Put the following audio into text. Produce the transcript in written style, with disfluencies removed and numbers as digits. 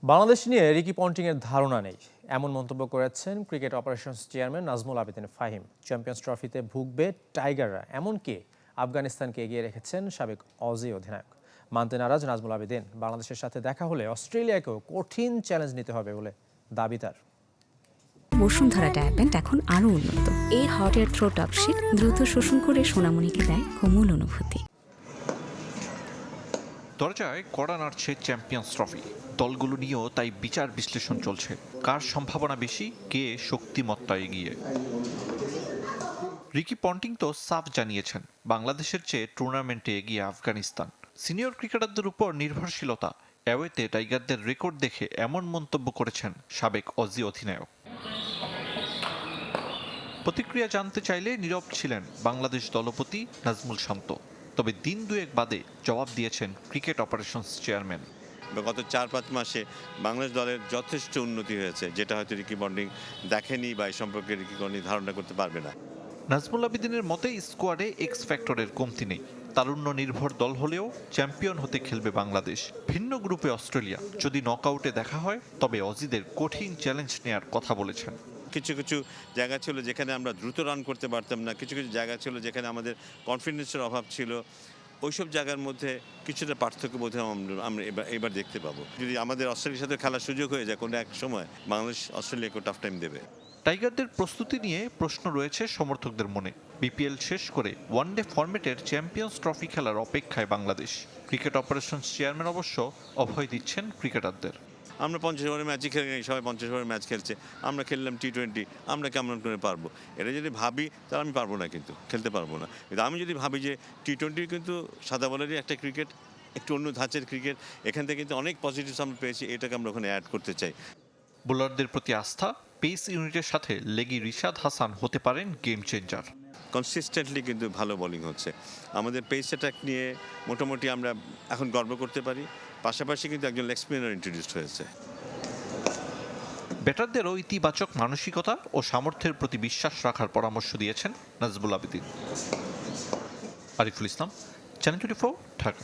বাংলাদেশ নিয়ে রিকি পন্টিংয়ের ধারণা নেই, এমন মন্তব্য করেছেন cricket operations chairman Nazmul Abedin Fahim. Champions ট্রফিতে ভুগবে টাইগাররা, এমনকি আফগানিস্তানকে এগিয়ে রেখেছেন সাবেক অজি অধিনায়ক। মানতে নারাজ নাজমুল আবেদিন। বাংলাদেশের সাথে দেখা হলে অস্ট্রেলিয়াকেও কঠিন চ্যালেঞ্জ নিতে হবে বলে দাবি তার। বসুন্ধরা ডায়াপেন্ট এখন আরও উন্নত। এই hot air through top sheet দ্রুত শোষণ করে সোনামণিকে দেয় কোমল অনুভূতি। দরজায় কড়া নাড়ছে চ্যাম্পিয়ন্স ট্রফি। দলগুলো নিয়েও তাই বিচার বিশ্লেষণ চলছে, কার সম্ভাবনা বেশি, কে শক্তিমত্তা এগিয়ে। রিকি পন্টিং তো সাফ জানিয়েছেন বাংলাদেশের চেয়ে টুর্নামেন্টে এগিয়ে আফগানিস্তান। সিনিয়র ক্রিকেটারদের উপর নির্ভরশীলতা, অ্যাওয়েতে টাইগারদের রেকর্ড দেখে এমন মন্তব্য করেছেন সাবেক অজি অধিনায়ক। প্রতিক্রিয়া জানতে চাইলে নীরব ছিলেন বাংলাদেশ দলপতি নাজমুল শান্ত। তবে দিন দুয়েক বাদে জবাব দিয়েছেন ক্রিকেট অপারেশনস চেয়ারম্যান। গত 4-5 মাসে বাংলাদেশ দলের যথেষ্ট উন্নতি হয়েছে, যেটা হয়তো রিকি পন্টিং দেখেনি বা এই সম্পর্কে রিকি পন্টিং ধারণা করতে পারবে না। নাজমুল আবেদিনের মতে স্কোয়াডে এক্স ফ্যাক্টরের কমতি নেই। তারুণ্য নির্ভর দল হলেও চ্যাম্পিয়ন হতে খেলবে বাংলাদেশ। ভিন্ন গ্রুপে অস্ট্রেলিয়া, যদি নকআউটে দেখা হয় তবে অজিদের কঠিন চ্যালেঞ্জ নেয়ার কথা বলেছেন। কিছু কিছু জায়গা ছিল যেখানে আমরা দ্রুত রান করতে পারতাম না, কিছু কিছু জায়গা ছিল যেখানে আমাদের কনফিডেন্সের অভাব ছিল। ওইসব জায়গার মধ্যে কিছুটা পার্থক্য বোধহয় আমরা এবার দেখতে পাবো। যদি আমাদের অস্ট্রেলিয়ার সাথে খেলার সুযোগ হয়ে যায় কোনো এক সময়, বাংলাদেশ অস্ট্রেলিয়াকে টাফ টাইম দেবে। টাইগারদের প্রস্তুতি নিয়ে প্রশ্ন রয়েছে সমর্থকদের মনে। বিপিএল শেষ করে ওয়ানডে ফরম্যাটের চ্যাম্পিয়ন্স ট্রফি খেলার অপেক্ষায় বাংলাদেশ। ক্রিকেট অপারেশনস চেয়ারম্যান অবশ্য অভয় দিচ্ছেন ক্রিকেটারদের। আমরা 50 ওভারের ম্যাচই খেলে নেই, সবাই 50 ওভারের ম্যাচ খেলছে, আমরা খেললাম টি-20, আমরা কেমন করে পারবো? এটা যদি ভাবি তাহলে আমি পারবো না, কিন্তু খেলতে পারবো না। কিন্তু আমি যদি ভাবি যে টি-20 কিন্তু সাদা বলেরই একটা ক্রিকেট, একটু অন্য ধাঁচের ক্রিকেট, এখান থেকে কিন্তু অনেক পজিটিভস আমরা পেয়েছি, এটাকে আমরা ওখানে অ্যাড করতে চাই। বোলারদের প্রতি আস্থা, পেস ইউনিটের সাথে লেগি রিশাদ হাসান হতে পারেন গেম চেঞ্জার। কনসিস্টেন্টলি কিন্তু ভালো বোলিং হচ্ছে। আমাদের পেস অ্যাটাক নিয়ে মোটামুটি আমরা এখন গর্ব করতে পারি। পাশাপাশি কিন্তু একজন লেগ স্পিনার ইন্ট্রোডিউসড হয়েছে। ব্যাটারদেরও ইতিবাচক মানসিকতা ও সামর্থ্যের প্রতি বিশ্বাস রাখার পরামর্শ দিয়েছেন নাজমুল আবেদিন। আরিফুল ইসলাম, চ্যানেল 24, ঢাকা।